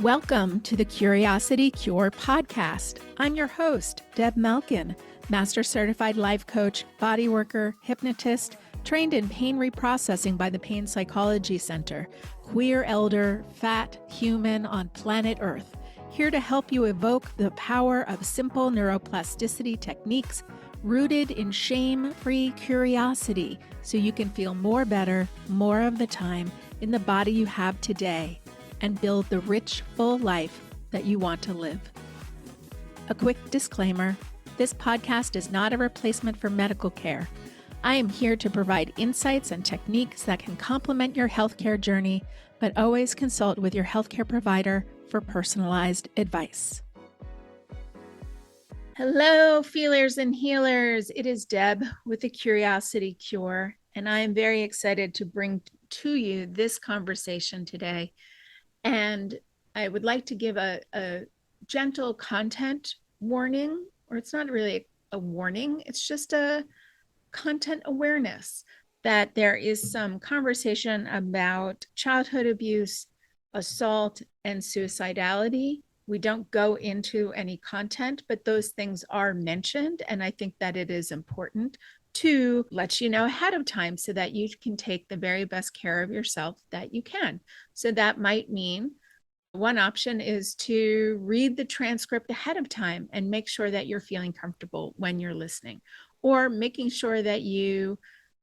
Welcome to the Curiosity Cure podcast. I'm your host, Deb Malkin, Master Certified Life Coach, Body Worker, Hypnotist, trained in pain reprocessing by the Pain Psychology Center, queer elder, fat human on planet Earth, here to help you evoke the power of simple neuroplasticity techniques rooted in shame-free curiosity so you can feel more better, more of the time in the body you have today, and build the rich, full life that you want to live. A quick disclaimer, this podcast is not a replacement for medical care. I am here to provide insights and techniques that can complement your healthcare journey, but always consult with your healthcare provider for personalized advice. Hello, feelers and healers. It is Deb with the Curiosity Cure, and I am very excited to bring to you this conversation today. And I would like to give a gentle content warning, or it's not really a warning, it's just a content awareness that there is some conversation about childhood abuse, assault, and suicidality. We don't go into any content, but those things are mentioned. And I think that it is important to let you know ahead of time so that you can take the very best care of yourself that you can. So that might mean one option is to read the transcript ahead of time and make sure that you're feeling comfortable when you're listening, or making sure that you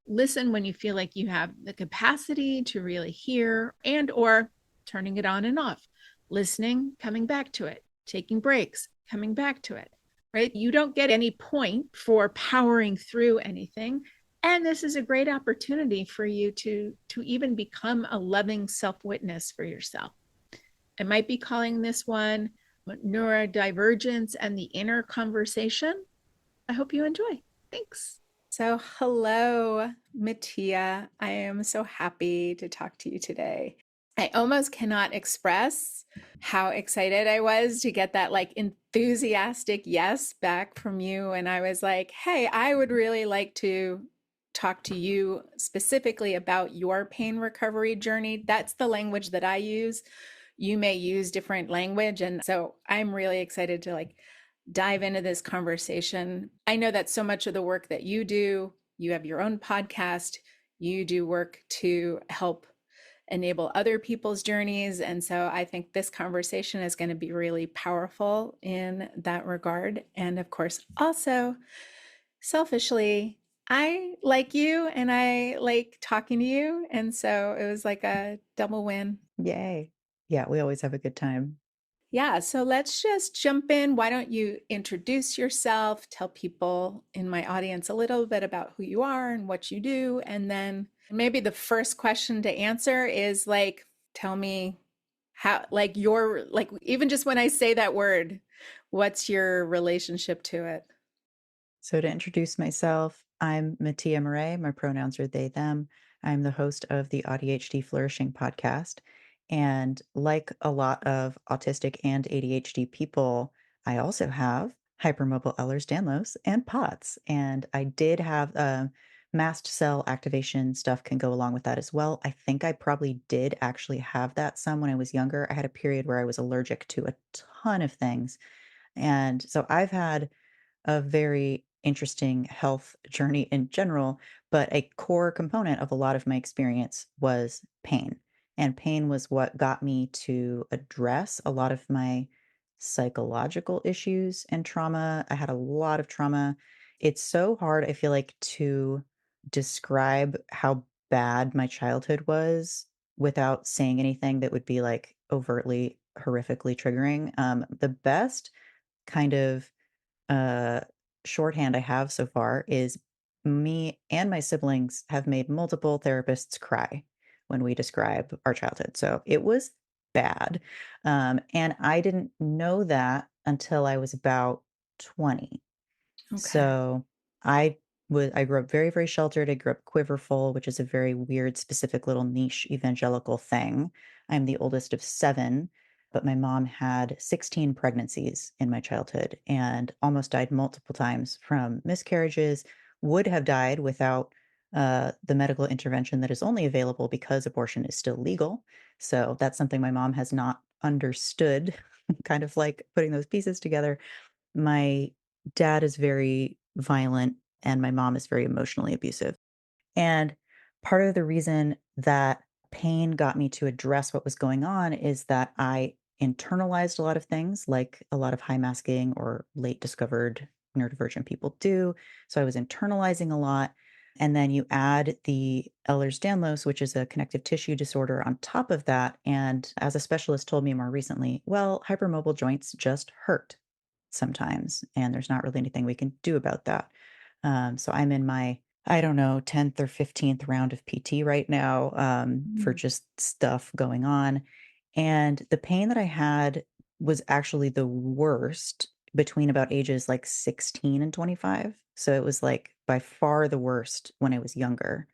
listen when you feel like you have the capacity to really hear, and or turning it on and off, listening, coming back to it, taking breaks, coming back to it, right? You don't get any point for powering through anything. And this is a great opportunity for you to even become a loving self-witness for yourself. I might be calling this one Neurodivergence and the Inner Conversation. I hope you enjoy. Thanks. So hello, Mattia. I am so happy to talk to you today. I almost cannot express how excited I was to get that enthusiastic yes back from you. And I was like, hey, I would really like to talk to you specifically about your pain recovery journey. That's the language that I use. You may use different language. And so I'm really excited to dive into this conversation. I know that so much of the work that you do, you have your own podcast, you do work to help enable other people's journeys. And so I think this conversation is going to be really powerful in that regard. And of course, also selfishly, I like you and I like talking to you. And so it was like a double win. Yay. Yeah, we always have a good time. Yeah, so let's just jump in. Why don't you introduce yourself, tell people in my audience a little bit about who you are and what you do, and then maybe the first question to answer is tell me how, even just when I say that word, what's your relationship to it? So to introduce myself, I'm Mattia Maurée. My pronouns are they, them. I'm the host of the AuDHD Flourishing podcast. And like a lot of autistic and ADHD people, I also have hypermobile ehlers-danlos and POTS. And I did have mast cell activation stuff can go along with that as well. I think I probably did actually have that some when I was younger. I had a period where I was allergic to a ton of things. And so I've had a very interesting health journey in general, but a core component of a lot of my experience was pain. And pain was what got me to address a lot of my psychological issues and trauma. I had a lot of trauma. It's so hard, I feel like, to describe how bad my childhood was without saying anything that would be overtly horrifically triggering. The best kind of uh, shorthand I have so far is me and my siblings have made multiple therapists cry when we describe our childhood. So it was bad. And I didn't know that until I was about 20. Okay. So I grew up very, very sheltered. I grew up quiverful, which is a very weird, specific little niche evangelical thing. I'm the oldest of 7, but my mom had 16 pregnancies in my childhood and almost died multiple times from miscarriages, would have died without the medical intervention that is only available because abortion is still legal. So that's something my mom has not understood, kind of like putting those pieces together, my dad is very violent and my mom is very emotionally abusive. And part of the reason that pain got me to address what was going on is that I internalized a lot of things, like a lot of high masking or late discovered neurodivergent people do. So I was internalizing a lot. And then you add the Ehlers-Danlos, which is a connective tissue disorder, on top of that. And as a specialist told me more recently, well, hypermobile joints just hurt sometimes, and there's not really anything we can do about that. So I'm in my, I don't know, 10th or 15th round of PT right now, for Mm. just stuff going on. And the pain that I had was actually the worst between about ages like 16 and 25. So it was like by far the worst when I was younger.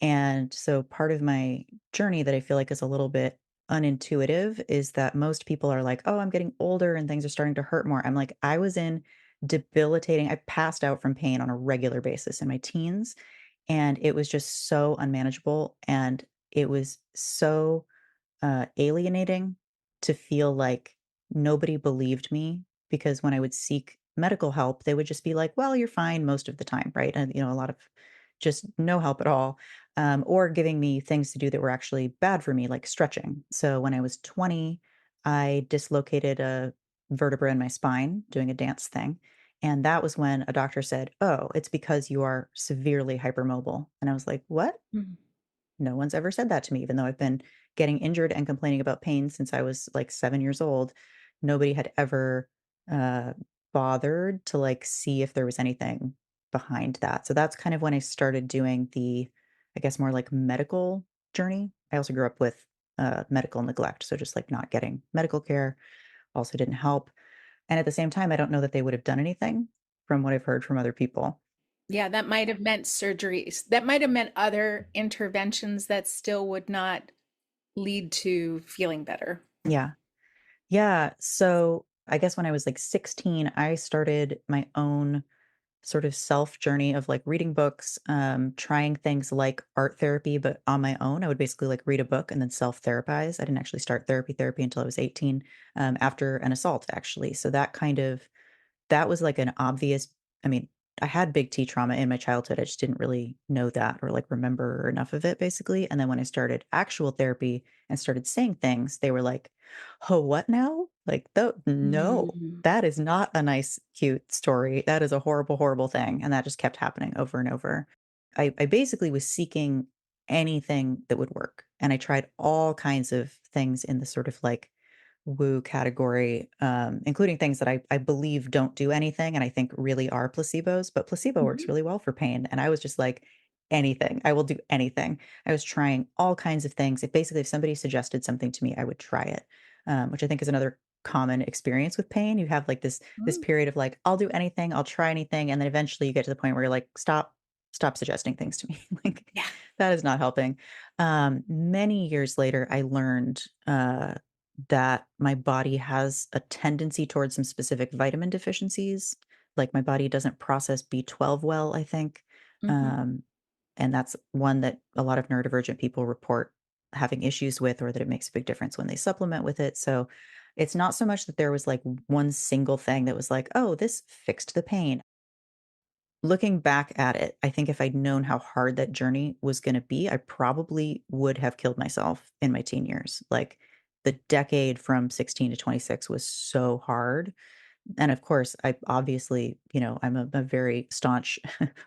And so part of my journey that I feel like is a little bit unintuitive is that most people are like, "Oh, I'm getting older and things are starting to hurt more." I'm like, I was in debilitating, I passed out from pain on a regular basis in my teens, and it was just so unmanageable, and it was so alienating to feel like nobody believed me, because when I would seek medical help, they would just be like, "Well, you're fine most of the time," right? And, a lot of just no help at all, or giving me things to do that were actually bad for me, like stretching. So when I was 20, I dislocated a vertebra in my spine doing a dance thing. And that was when a doctor said, "Oh, it's because you are severely hypermobile." And I was like, "What? Mm. No one's ever said that to me, even though I've been getting injured and complaining about pain since I was, like, 7 years old. Nobody had ever, uh, bothered to, like, see if there was anything behind that. So that's kind of when I started doing the, I guess, more, like, medical journey. I also grew up with, medical neglect, so just, like, not getting medical care also didn't help. And at the same time, I don't know that they would have done anything from what I've heard from other people. Yeah, that might have meant surgeries. That might have meant other interventions that still would not lead to feeling better. Yeah. Yeah, so I guess when I was, like, 16, I started my own sort of self journey of, like, reading books, trying things like art therapy, but on my own. I would basically, like, read a book and then self-therapize. I didn't actually start therapy until I was 18, after an assault, actually. So that was, like, an obvious, I mean, I had big T trauma in my childhood, I just didn't really know that or, like, remember enough of it, basically, and then when I started actual therapy and started saying things, they were like, "Oh, what now?" Like, no, Mm. that is not a nice, cute story, that is a horrible, horrible thing," and that just kept happening over and over. I basically was seeking anything that would work, and I tried all kinds of things in the sort of, like, woo category, including things that I believe don't do anything and I think really are placebos, but placebo works Mhm. really well for pain. And I was just like, anything, I will do anything. I was trying all kinds of things. If somebody suggested something to me, I would try it, which I think is another common experience with pain. You have like this Mm. period of like, I'll do anything, I'll try anything, and then eventually you get to the point where you're like, stop suggesting things to me. Like Yeah. that is not helping. Many years later, I learned that my body has a tendency towards some specific vitamin deficiencies. Like my body doesn't process B12 well, I think. Mhm. Um, and that's one that a lot of neurodivergent people report having issues with, or that it makes a big difference when they supplement with it. So it's not so much that there was like one single thing that was like, oh, this fixed the pain. Looking back at it, I think if I'd known how hard that journey was gonna be, I probably would have killed myself in my teen years. Like, the decade from 16 to 26 was so hard, and of course, I obviously, I'm a very staunch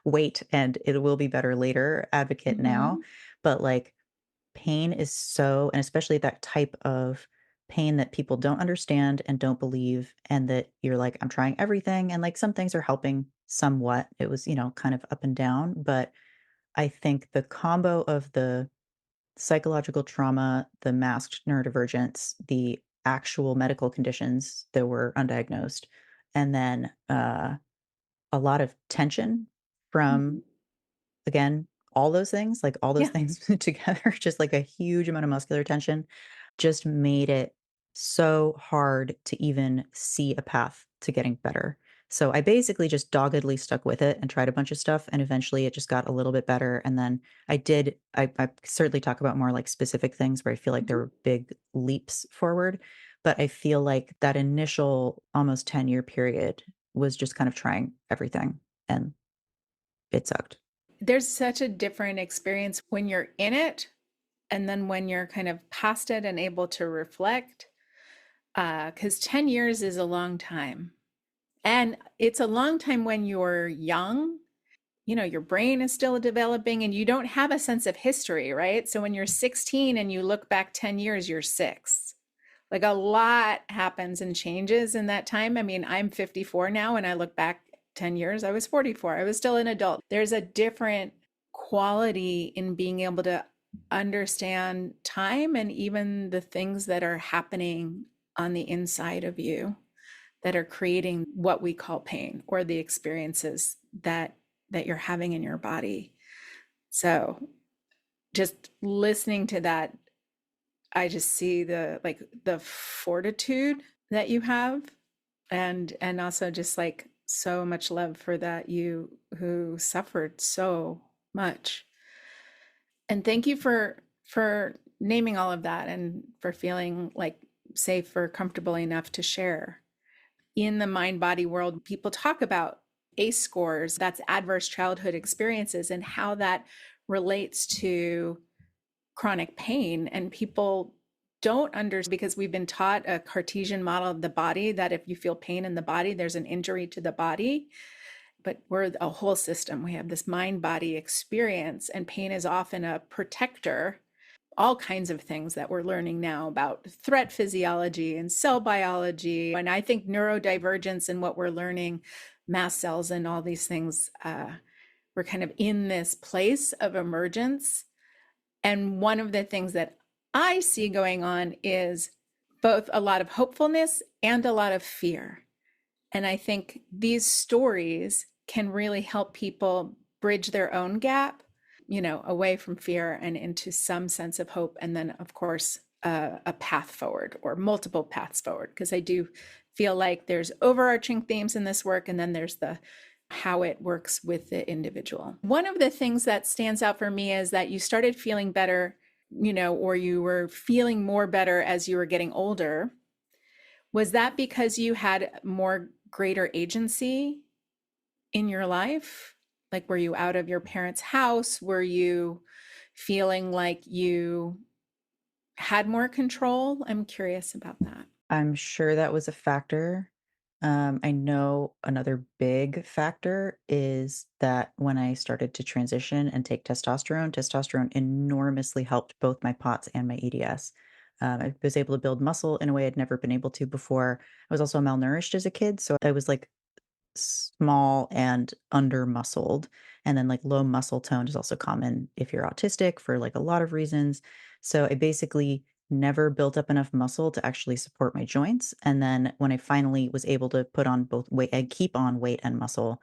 wait and it will be better later advocate now, Mhm. but, like, pain is so, and especially that type of pain that people don't understand and don't believe, and that you're like, "I'm trying everything," and, like, some things are helping somewhat. It was, kind of up and down, but I think the combo of the psychological trauma, the masked neurodivergence, the actual medical conditions that were undiagnosed, and then, a lot of tension Mhm. from, again, all those things, like, all those Yeah. things together, just, like, a huge amount of muscular tension, just made it so hard to even see a path to getting better. So I basically just doggedly stuck with it and tried a bunch of stuff, and eventually it just got a little bit better, and then I certainly talk about more, like, specific things where I feel like there Mhm. were big leaps forward, but I feel like that initial almost 10-year period was just kind of trying everything, and it sucked. There's such a different experience when you're in it and then when you're kind of past it and able to reflect. Because 10 years is a long time. And it's a long time when you're young. You know, your brain is still developing and you don't have a sense of history, right? So when you're 16 and you look back 10 years, you're six. Like a lot happens and changes in that time. I mean, I'm 54 now and I look back 10 years, I was 44. I was still an adult. There's a different quality in being able to understand time and even the things that are happening on the inside of you that are creating what we call pain or the experiences that you're having in your body. So just listening to that, I just see the fortitude that you have, and also just like so much love for that you who suffered so much. And thank you for naming all of that and for feeling like safe or comfortable enough to share. In the mind body world, people talk about ACE scores, that's adverse childhood experiences, and how that relates to chronic pain. And people don't understand because we've been taught a Cartesian model of the body that if you feel pain in the body, there's an injury to the body. But we're a whole system. We have this mind body experience, and pain is often a protector. All kinds of things that we're learning now about threat physiology and cell biology. And I think neurodivergence and what we're learning, mast cells and all these things, we're kind of in this place of emergence. And one of the things that I see going on is both a lot of hopefulness and a lot of fear. And I think these stories can really help people bridge their own gap, you know, away from fear and into some sense of hope. And then, of course, a path forward or multiple paths forward. Because I do feel like there's overarching themes in this work, and then there's the how it works with the individual. One of the things that stands out for me is that you started feeling better, you know, or you were feeling more better as you were getting older. Was that because you had more greater agency in your life? Like, were you out of your parents' house? Were you feeling like you had more control? I'm curious about that. I'm sure that was a factor. I know another big factor is that when I started to transition and take testosterone enormously helped both my POTS and my EDS. I was able to build muscle in a way I'd never been able to before. I was also malnourished as a kid, so I was like small and under muscled, and then like low muscle tone is also common if you're autistic for like a lot of reasons. So I basically never built up enough muscle to actually support my joints, and then when I finally was able to put on both weight and keep on weight and muscle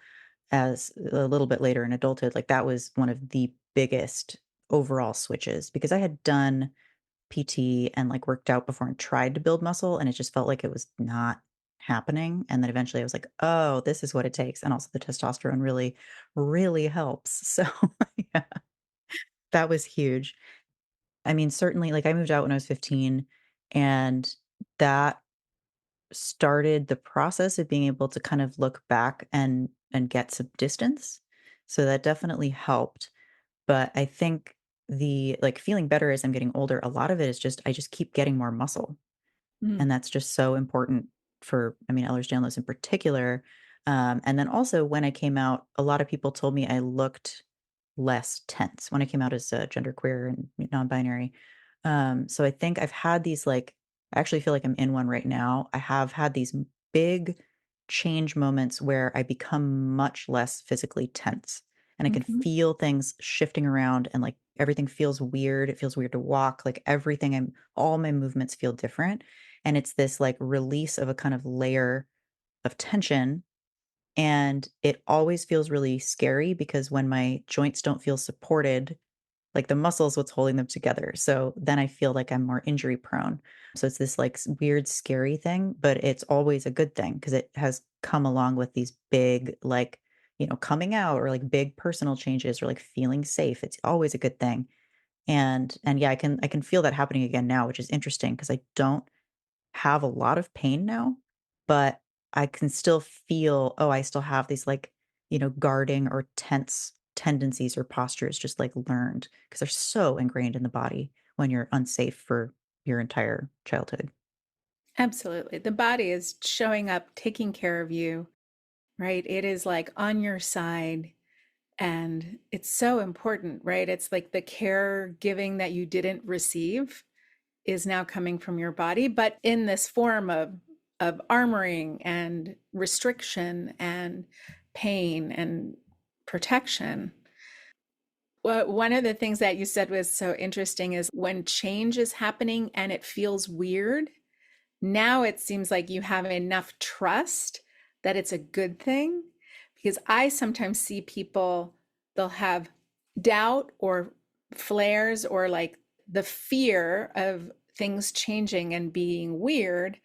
as a little bit later in adulthood, like that was one of the biggest overall switches because I had done PT and, like, worked out before and tried to build muscle, and it just felt like it was not happening, and then eventually I was like, "Oh, this is what it takes," and also the testosterone really, really helps, so, yeah, that was huge. I mean, certainly, like, I moved out when I was 15, and that started the process of being able to kind of look back and get some distance, so that definitely helped, but I think the like, feeling better as I'm getting older, a lot of it is just I just keep getting more muscle. Mm. And that's just so important for, I mean, Ehlers-Danlos in particular. And then also when I came out, a lot of people told me I looked less tense when I came out as genderqueer and non-binary. So I think I've had these like, I actually feel like I'm in one right now. I have had these big change moments where I become much less physically tense and I can Mhm. feel things shifting around and like everything feels weird. It feels weird to walk. Like everything, all my movements feel different. And it's this like release of a kind of layer of tension, and it always feels really scary because when my joints don't feel supported, Like the muscle is what's holding them together. So then I feel like I'm more injury prone. So it's this like weird, scary thing, but it's always a good thing because it has come along with these big, like, coming out or like big personal changes or like feeling safe. It's always a good thing. And yeah, I can feel that happening again now, which is interesting because I don't have a lot of pain now, but I can still feel, oh, I still have these like, guarding or tense tendencies or postures just like learned because they're so ingrained in the body when you're unsafe for your entire childhood. Absolutely. The body is showing up, taking care of you, right? It is like on your side. And it's so important, right? It's like the caregiving that you didn't receive is now coming from your body, but in this form of armoring and restriction and pain and protection. Well, one of the things that you said was so interesting is when change is happening and it feels weird, now it seems like you have enough trust that it's a good thing. Because I sometimes see people, they'll have doubt or flares or like the fear of things changing and being weird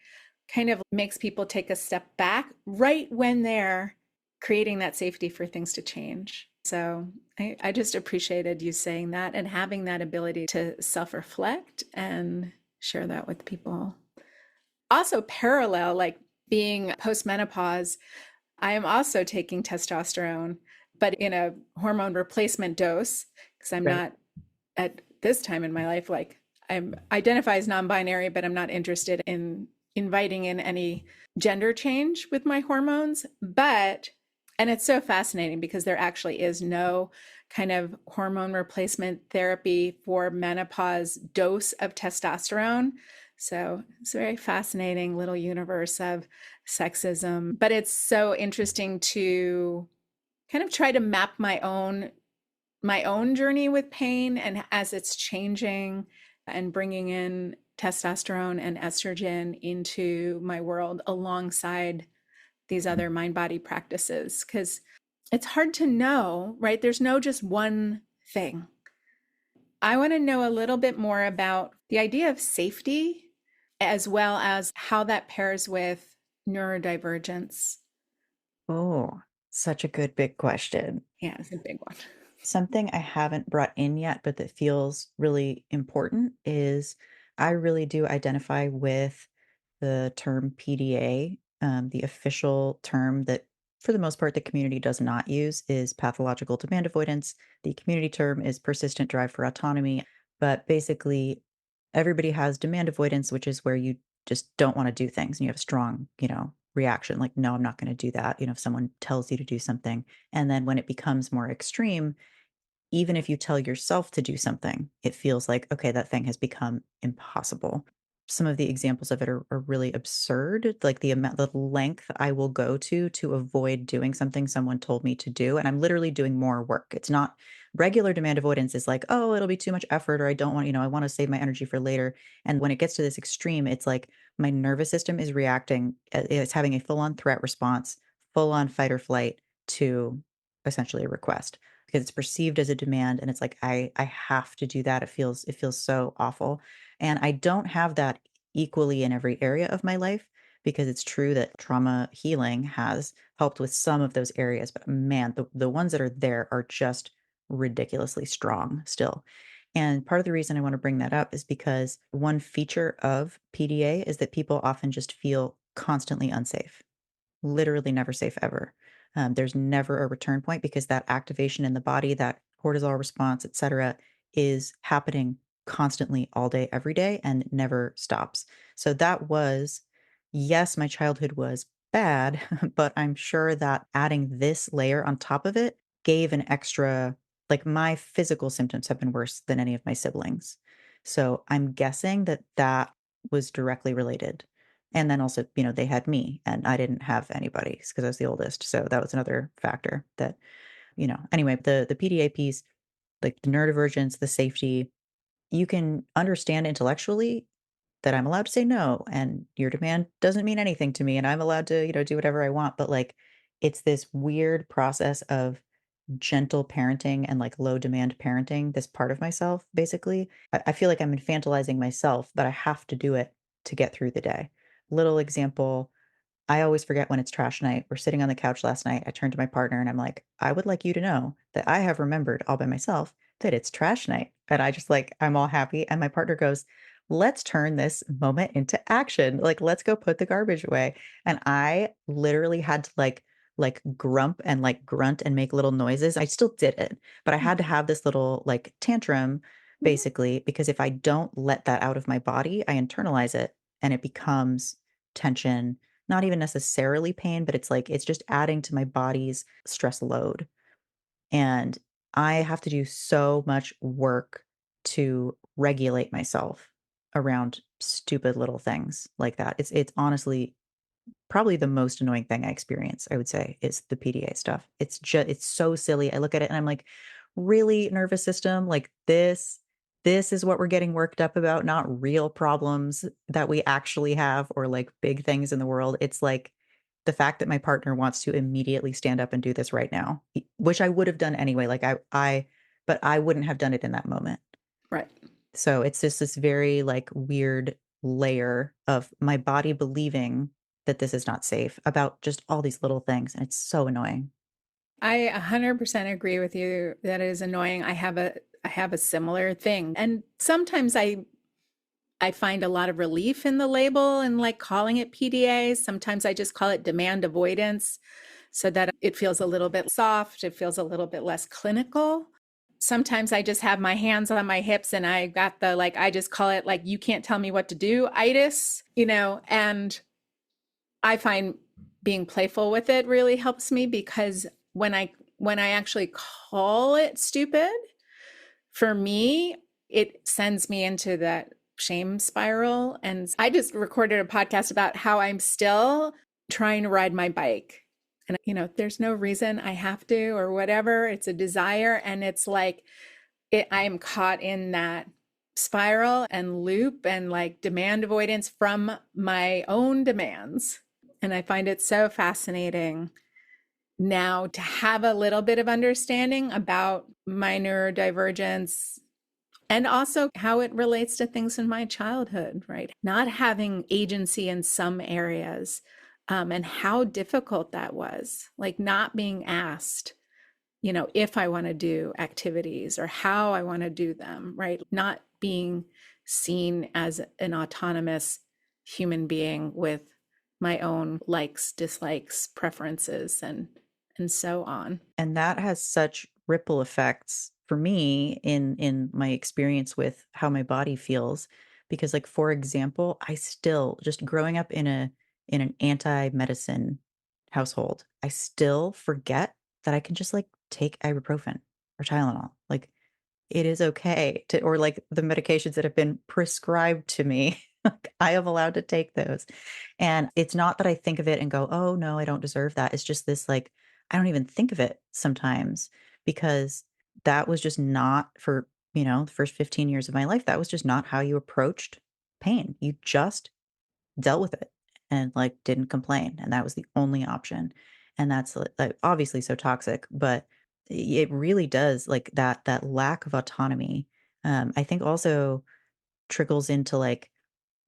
kind of makes people take a step back right when they're creating that safety for things to change. So I just appreciated you saying that and having that ability to self reflect and share that with people. Also, parallel, like being postmenopause, I am also taking testosterone, but in a hormone replacement dose because I'm Right. not at this time in my life, like I'm identify as non-binary, but I'm not interested in inviting in any gender change with my hormones. But, and it's so fascinating because there actually is no kind of hormone replacement therapy for menopause dose of testosterone. So it's a very fascinating little universe of sexism. But it's so interesting to kind of try to map my own journey with pain and as it's changing and bringing in testosterone and estrogen into my world alongside these other mind body practices because it's hard to know, right? There's no just one thing. I want to know a little bit more about the idea of safety as well as how that pairs with neurodivergence. Oh, such a good big question. Yeah, it's a big one. Something I haven't brought in yet, but that feels really important is I really do identify with the term PDA. The official term that, for the most part, the community does not use is pathological demand avoidance. The community term is persistent drive for autonomy. But basically, everybody has demand avoidance, which is where you just don't want to do things and you have a strong, reaction like, no, I'm not going to do that. If someone tells you to do something. And then when it becomes more extreme, even if you tell yourself to do something, it feels like, okay, that thing has become impossible. Some of the examples of it are really absurd, like the length I will go to avoid doing something someone told me to do, and I'm literally doing more work. It's not regular demand avoidance is like, "Oh, it'll be too much effort," or "I don't want," I wanna save my energy for later, and when it gets to this extreme, it's like my nervous system is reacting, it's having a full-on threat response, full-on fight or flight to essentially a request because it's perceived as a demand and it's like I have to do that. It feels so awful. And I don't have that equally in every area of my life because it's true that trauma healing has helped with some of those areas, but man, the ones that are there are just ridiculously strong still. And part of the reason I want to bring that up is because one feature of PDA is that people often just feel constantly unsafe. Literally never safe ever. There's never a return point because that activation in the body, that cortisol response, et cetera, is happening constantly all day, every day, and never stops. So that was, yes, my childhood was bad, but I'm sure that adding this layer on top of it gave an extra, like my physical symptoms have been worse than any of my siblings. So I'm guessing that that was directly related. And then also, they had me and I didn't have anybody because I was the oldest. So that was another factor that, anyway, the PDA piece, like the neurodivergence, the safety, you can understand intellectually that I'm allowed to say no and your demand doesn't mean anything to me and I'm allowed to, do whatever I want. But like it's this weird process of gentle parenting and like low demand parenting this part of myself, basically. I feel like I'm infantilizing myself, but I have to do it to get through the day. Little example, I always forget when it's trash night. We're sitting on the couch last night. I turned to my partner and I'm like, I would like you to know that I have remembered all by myself that it's trash night. And I just like, I'm all happy. And my partner goes, let's turn this moment into action. Like, let's go put the garbage away. And I literally had to like grump and like grunt and make little noises. I still did it, but I had to have this little like tantrum Mhm. basically, because if I don't let that out of my body, I internalize it and it becomes tension, not even necessarily pain, but it's like it's just adding to my body's stress load. And I have to do so much work to regulate myself around stupid little things like that. It's honestly probably the most annoying thing I experience, I would say, is the PDA stuff. It's so silly. I look at it and I'm like, "Really, nervous system? Like this is what we're getting worked up about, not real problems that we actually have or like big things in the world." It's like the fact that my partner wants to immediately stand up and do this right now, which I would have done anyway. Like but I wouldn't have done it in that moment. Right. So it's just this very like weird layer of my body believing that this is not safe about just all these little things. And it's so annoying. I 100% agree with you. That is annoying. I have a similar thing. And sometimes I find a lot of relief in the label and like calling it PDA. Sometimes I just call it demand avoidance so that it feels a little bit soft, it feels a little bit less clinical. Sometimes I just have my hands on my hips and I got the like I just call it like you can't tell me what to do itis, and I find being playful with it really helps me because when I actually call it stupid, for me, it sends me into that shame spiral. And I just recorded a podcast about how I'm still trying to ride my bike. And, there's no reason I have to or whatever. It's a desire. And it's like I am caught in that spiral and loop and like demand avoidance from my own demands. And I find it so fascinating now to have a little bit of understanding about my neurodivergence and also how it relates to things in my childhood, right? Not having agency in some areas, and how difficult that was, like not being asked, if I want to do activities or how I want to do them, right? Not being seen as an autonomous human being with my own likes, dislikes, preferences, and so on. And that has such ripple effects for me in my experience with how my body feels. Because like for example, I still just growing up in an anti-medicine household, I still forget that I can just like take ibuprofen or Tylenol. Like it is okay to or like the medications that have been prescribed to me, like, I am allowed to take those. And it's not that I think of it and go, "Oh, no, I don't deserve that." It's just this, like, I don't even think of it sometimes because that was just not for, the first 15 years of my life, that was just not how you approached pain. You just dealt with it and, like, didn't complain, and that was the only option. And that's, like, obviously so toxic, but it really does, like, that lack of autonomy, I think also trickles into, like,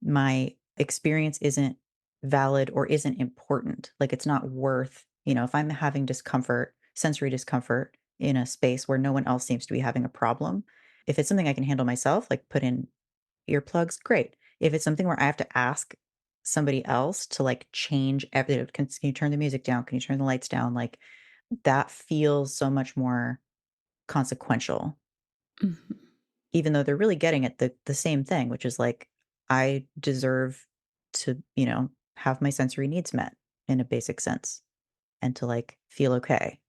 my experience isn't valid or isn't important. Like, it's not worth if I'm having discomfort, sensory discomfort in a space where no one else seems to be having a problem, if it's something I can handle myself, like put in earplugs, great. If it's something where I have to ask somebody else to, like, change everything, "Can you turn the music down? Can you turn the lights down?" Like, that feels so much more consequential, Mhm. even though they're really getting at the same thing, which is, like, I deserve to, have my sensory needs met in a basic sense and to, like, feel okay.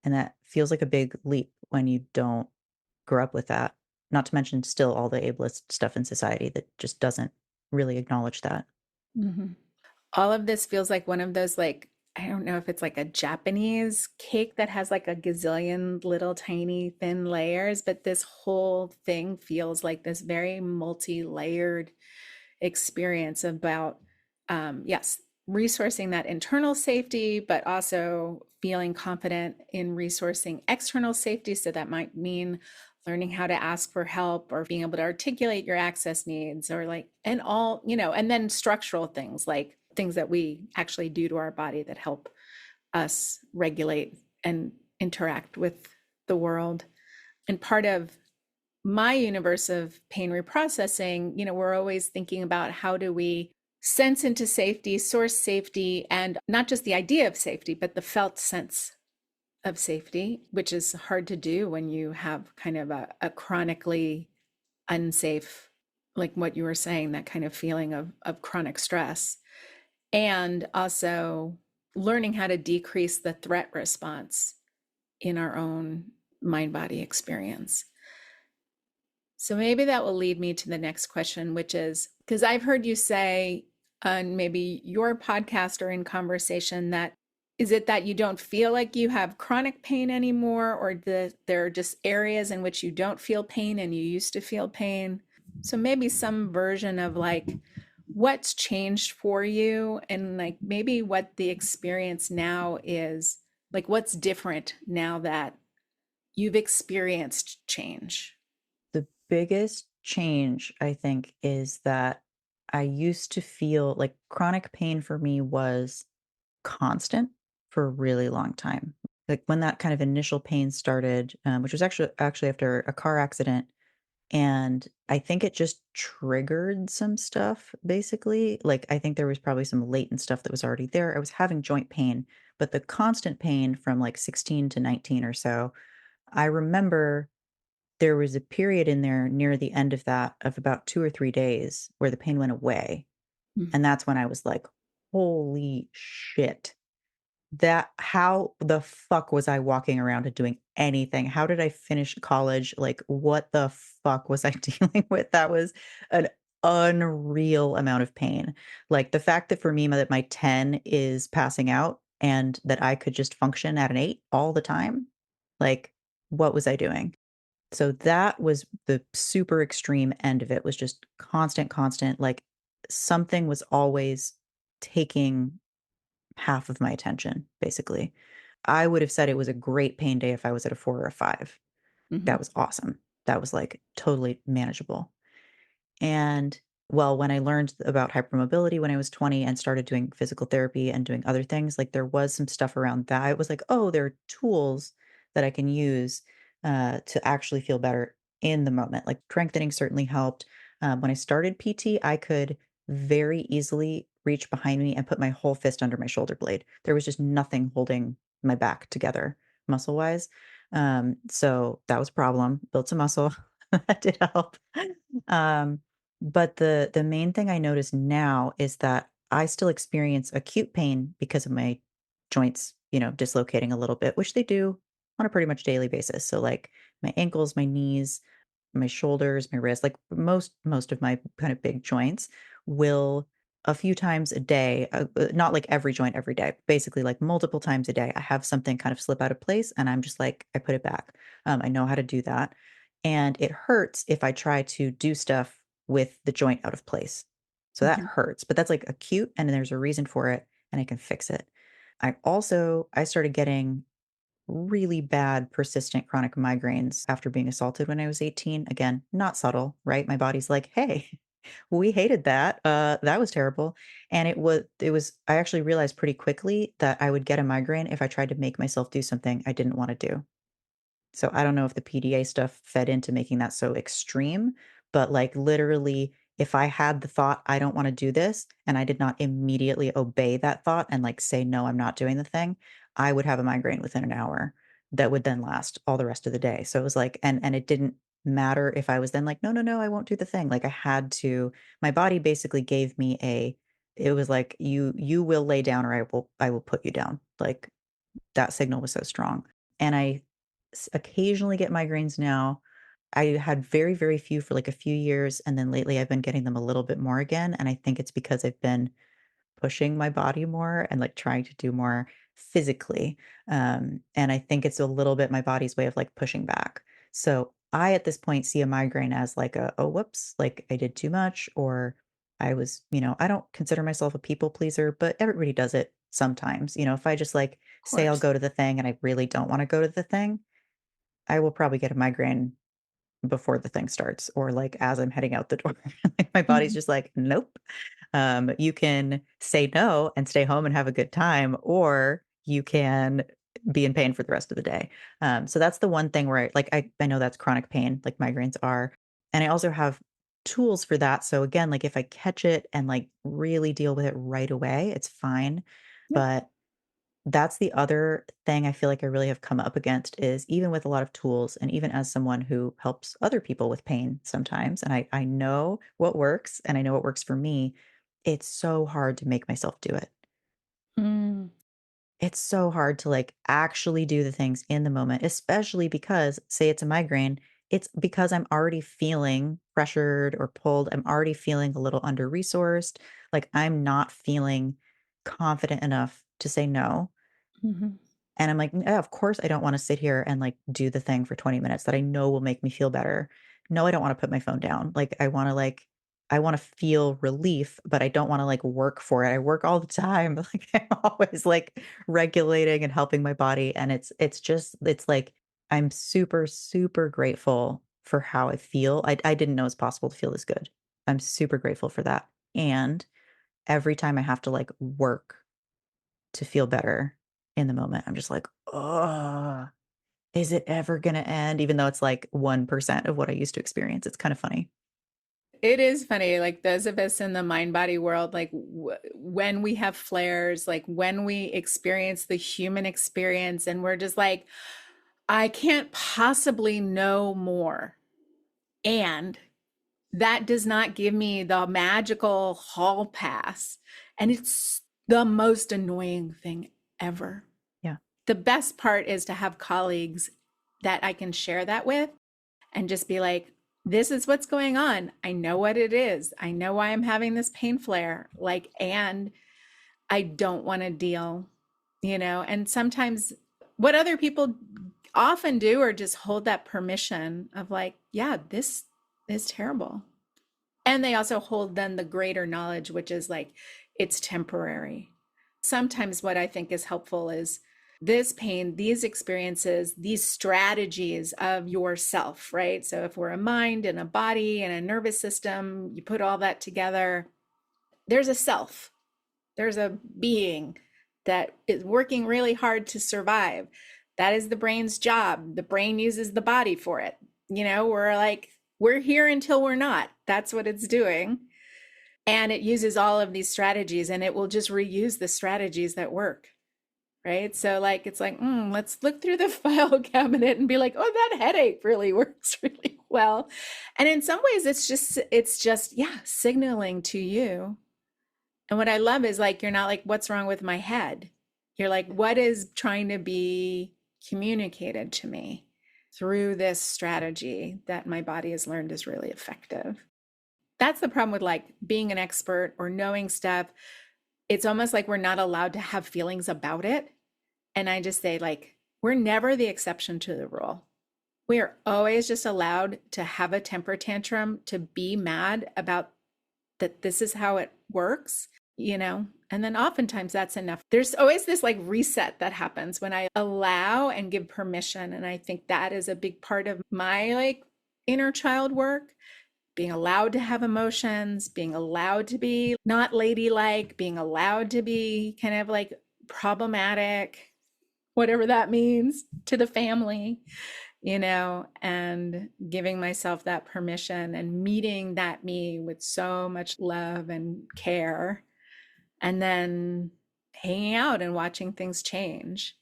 And that feels like a big leap when you don't grow up with that, not to mention still all the ableist stuff in society that just doesn't really acknowledge that. Mhm. All of this feels like one of those, like, I don't know if it's like a Japanese cake that has like a gazillion little tiny thin layers, but this whole thing feels like this very multi-layered experience about, yes, resourcing that internal safety, but also feeling confident in resourcing external safety. So that might mean learning how to ask for help or being able to articulate your access needs or like, and all, and then structural things like things that we actually do to our body that help us regulate and interact with the world. And part of my universe of pain reprocessing, we're always thinking about how do we sense into safety, source safety, and not just the idea of safety, but the felt sense of safety, which is hard to do when you have kind of a chronically unsafe, like what you were saying, that kind of feeling of chronic stress. And also learning how to decrease the threat response in our own mind body experience. So maybe that will lead me to the next question, which is because I've heard you say on maybe your podcast or in conversation that is it that you don't feel like you have chronic pain anymore, or there are just areas in which you don't feel pain and you used to feel pain? So maybe some version of like what's changed for you and like maybe what the experience now is, like what's different now that you've experienced change. The biggest change, I think, is that I used to feel like chronic pain for me was constant for a really long time. Like when that kind of initial pain started, which was actually after a car accident, and I think it just triggered some stuff. Basically, like I think there was probably some latent stuff that was already there. I was having joint pain, but the constant pain from like 16 to 19 or so. I remember there was a period in there near the end of that of about 2 or 3 days where the pain went away, Mm. and that's when I was like, "Holy shit. That how the fuck was I walking around and doing anything? How did I finish college? Like, what the fuck was I dealing with?" That was an unreal amount of pain. Like, the fact that for me, that my 10 is passing out and that I could just function at an 8 all the time, like, what was I doing? So that was the super extreme end of it, was just constant, constant, like, something was always taking half of my attention, basically. I would have said it was a great pain day if I was at a 4 or a 5. That Mhm. was awesome. That was, like, totally manageable. And, well, when I learned about hypermobility when I was 20 and started doing physical therapy and doing other things, like, there was some stuff around that. It was like, "Oh, there are tools that I can use, to actually feel better in the moment." Like, strengthening certainly helped. When I started PT, I could very easily reach behind me and put my whole fist under my shoulder blade. There was just nothing holding my back together muscle-wise. So that was a problem. Built some muscle. That did help. Um, but the main thing I notice now is that I still experience acute pain because of my joints, dislocating a little bit, which they do on a pretty much daily basis. So like my ankles, my knees, my shoulders, my wrists, like most of my kind of big joints will a few times a day, not like every joint every day, basically like multiple times a day. I have something kind of slip out of place and I'm just like, I put it back. I know how to do that. And it hurts if I try to do stuff with the joint out of place. So that Mhm. hurts, but that's like acute and there's a reason for it and I can fix it. I started getting really bad persistent chronic migraines after being assaulted when I was 18. Again, not subtle, right? My body's like, "Hey, we hated that. That was terrible." And it was I actually realized pretty quickly that I would get a migraine if I tried to make myself do something I didn't want to do. So I don't know if the PDA stuff fed into making that so extreme, but like literally if I had the thought I don't want to do this and I did not immediately obey that thought and like say no, I'm not doing the thing, I would have a migraine within an hour that would then last all the rest of the day. So it was like and it didn't matter if I was then like no, no, no, I won't do the thing. Like I had to my body basically gave me a it was like you will lay down or I will put you down. Like that signal was so strong. And I occasionally get migraines now. I had very, very few for like a few years. And then lately I've been getting them a little bit more again. And I think it's because I've been pushing my body more and like trying to do more physically. And I think it's a little bit my body's way of like pushing back. So I at this point see a migraine as like a, oh, whoops, like I did too much, or I was, I don't consider myself a people pleaser, but everybody does it sometimes. If I just like Of say I'll course. go to the thing and I really don't want to go to the thing, I will probably get a migraine before the thing starts or like as I'm heading out the door. Like my body's Mhm. just like, nope. You can say no and stay home and have a good time, or you can be in pain for the rest of the day. So that's the one thing where I know that's chronic pain, like migraines are. And I also have tools for that. So again, like if I catch it and like really deal with it right away, it's fine. Yep. But that's the other thing I feel like I really have come up against is even with a lot of tools and even as someone who helps other people with pain sometimes, and I know what works and I know what works for me, it's so hard to make myself do it. Mm. It's so hard to like actually do the things in the moment, especially because say it's a migraine, it's because I'm already feeling pressured or pulled. I'm already feeling a little under resourced. Like I'm not feeling confident enough to say no. Mhm. And I'm like, "Yeah, of course I don't wanna sit here and, like, do the thing for 20 minutes that I know will make me feel better. No, I don't wanna put my phone down." I wanna feel relief, but I don't wanna, like, work for it. I work all the time, like, I'm always, like, regulating and helping my body, and it's like, I'm super, super grateful for how I feel. I didn't know it's possible to feel this good. I'm super grateful for that, and every time I have to, like, work to feel better in the moment. I'm just like, oh, is it ever gonna end?" Even though it's like 1% of what I used to experience. It's kind of funny. It is funny, like those of us in the mind body world, like when we have flares, like when we experience the human experience, and we're just like, I can't possibly know more. And that does not give me the magical hall pass. And it's the most annoying thing ever. Yeah. The best part is to have colleagues that I can share that with and just be like, this is what's going on. I know what it is. I know why I'm having this pain flare. Like, and I don't want to deal, and sometimes what other people often do are just hold that permission of like, yeah, this is terrible. And they also hold then the greater knowledge, which is like, it's temporary. Sometimes what I think is helpful is this pain, these experiences, these strategies of yourself, right? So if we're a mind and a body and a nervous system, you put all that together, there's a self, there's a being that is working really hard to survive. That is the brain's job. The brain uses the body for it. We're like, we're here until we're not. That's what it's doing. And it uses all of these strategies and it will just reuse the strategies that work. Right. So, like, it's like, let's look through the file cabinet and be like, oh, that headache really works really well. And in some ways, it's just, yeah, signaling to you. And what I love is like, you're not like, what's wrong with my head? You're like, what is trying to be communicated to me through this strategy that my body has learned is really effective? That's the problem with like being an expert or knowing stuff. It's almost like we're not allowed to have feelings about it. And I just say, like, we're never the exception to the rule. We are always just allowed to have a temper tantrum, to be mad about that this is how it works. And then oftentimes that's enough. There's always this like reset that happens when I allow and give permission. And I think that is a big part of my like inner child work, being allowed to have emotions, being allowed to be not ladylike, being allowed to be kind of like problematic, whatever that means to the family, and giving myself that permission and meeting that me with so much love and care, and then hanging out and watching things change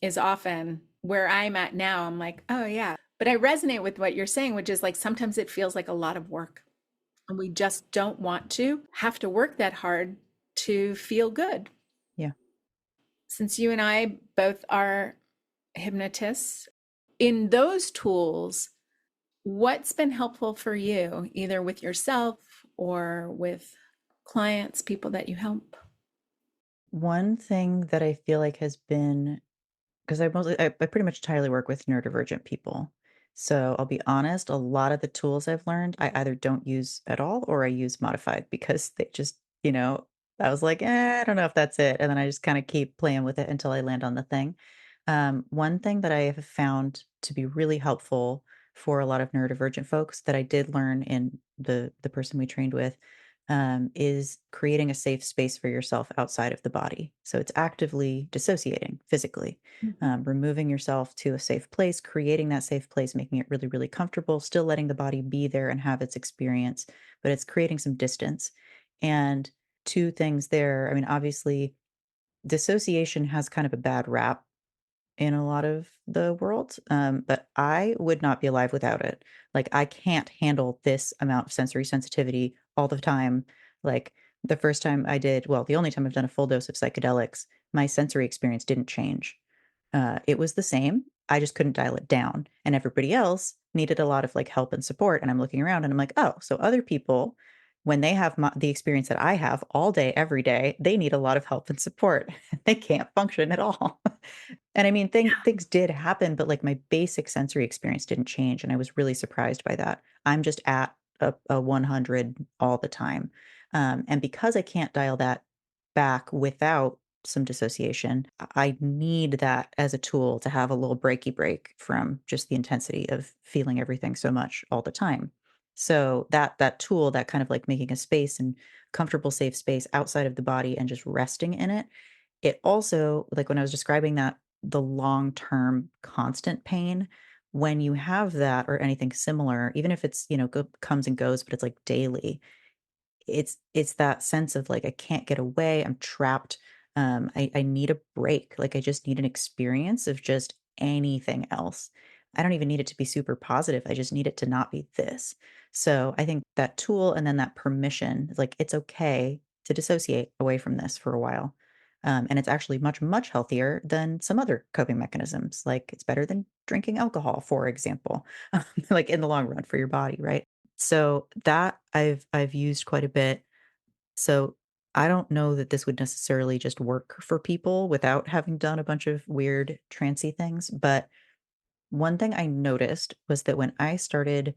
is often where I'm at now. I'm like, oh, yeah. But I resonate with what you're saying, which is like sometimes it feels like a lot of work. And we just don't want to have to work that hard to feel good. Yeah. Since you and I both are hypnotists, in those tools, what's been helpful for you, either with yourself or with clients, people that you help? One thing that I feel like has been because I pretty much entirely work with neurodivergent people. So I'll be honest, a lot of the tools I've learned, I either don't use at all or I use modified because they just, I was like, I don't know if that's it. And then I just kind of keep playing with it until I land on the thing. One thing that I have found to be really helpful for a lot of neurodivergent folks that I did learn in the person we trained with is creating a safe space for yourself outside of the body. So it's actively dissociating physically, Mhm. removing yourself to a safe place, creating that safe place, making it really, really comfortable, still letting the body be there and have its experience, but it's creating some distance. And two things there. I mean, obviously, dissociation has kind of a bad rap in a lot of the world, but I would not be alive without it. Like, I can't handle this amount of sensory sensitivity all the time. Like, the first time I did well, the only time I've done a full dose of psychedelics, my sensory experience didn't change. It was the same, I just couldn't dial it down, and everybody else needed a lot of, like, help and support, and I'm looking around and I'm like, "Oh, so other people, when they have the experience that I have all day, every day, they need a lot of help and support. They can't function at all." And I mean, things did happen, but, like, my basic sensory experience didn't change, and I was really surprised by that. I'm just at a 100 all the time, and because I can't dial that back without some dissociation, I need that as a tool to have a little breaky break from just the intensity of feeling everything so much all the time. So that tool, that kind of like making a space and comfortable, safe space outside of the body and just resting in it, it also, like when I was describing that, the long-term constant pain, when you have that or anything similar, even if it's, comes and goes, but it's like daily, it's that sense of, like, I can't get away, I'm trapped, I need a break, like, I just need an experience of just anything else. I don't even need it to be super positive, I just need it to not be this. So, I think that tool and then that permission, like, it's okay to dissociate away from this for a while, and it's actually much, much healthier than some other coping mechanisms, like, it's better than drinking alcohol, for example, like, in the long run for your body, right? So that I've used quite a bit. So I don't know that this would necessarily just work for people without having done a bunch of weird trancy things, but one thing I noticed was that when I started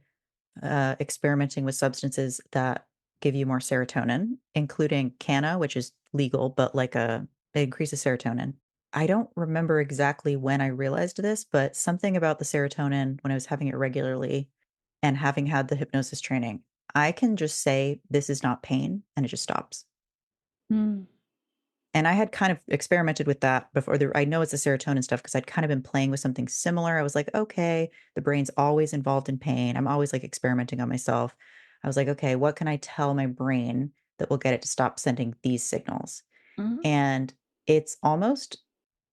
experimenting with substances that give you more serotonin, including canna, which is legal, but like it increases serotonin. I don't remember exactly when I realized this, but something about the serotonin when I was having it regularly and having had the hypnosis training, I can just say, this is not pain, and it just stops. Mm. And I had kind of experimented with that before I know it's the serotonin stuff because 'cause I'd kind of been playing with something similar. I was like, "Okay, the brain's always involved in pain." I'm always, like, experimenting on myself. I was like, "Okay, what can I tell my brain that will get it to stop sending these signals?" Mhm. And it's almost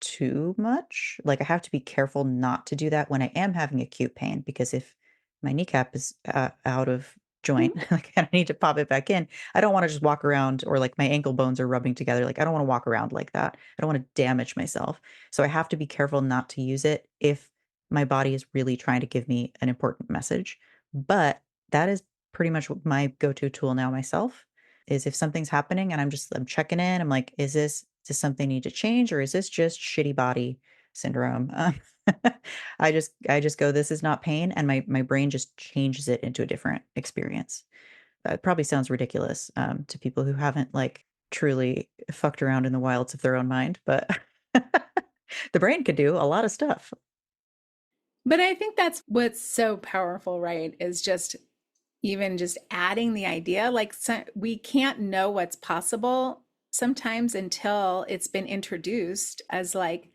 too much. Like, I have to be careful not to do that when I am having acute pain, because if my kneecap is, out of joint, Mhm. like, and I need to pop it back in, I don't wanna just walk around or, like, my ankle bones are rubbing together, like, I don't wanna walk around like that. I don't wanna damage myself. So I have to be careful not to use it if my body is really trying to give me an important message. But that is pretty much what my go-to tool now myself is if something's happening and I'm checking in, I'm like, "Is this something I need to change, or is this just shitty body syndrome?" I just go, "This is not pain," and my brain just changes it into a different experience. That probably sounds ridiculous, to people who haven't, like, truly fucked around in the wilds of their own mind, but the brain can do a lot of stuff. But I think that's what's so powerful, right? Is just even just adding the idea, like we can't know what's possible sometimes until it's been introduced as like,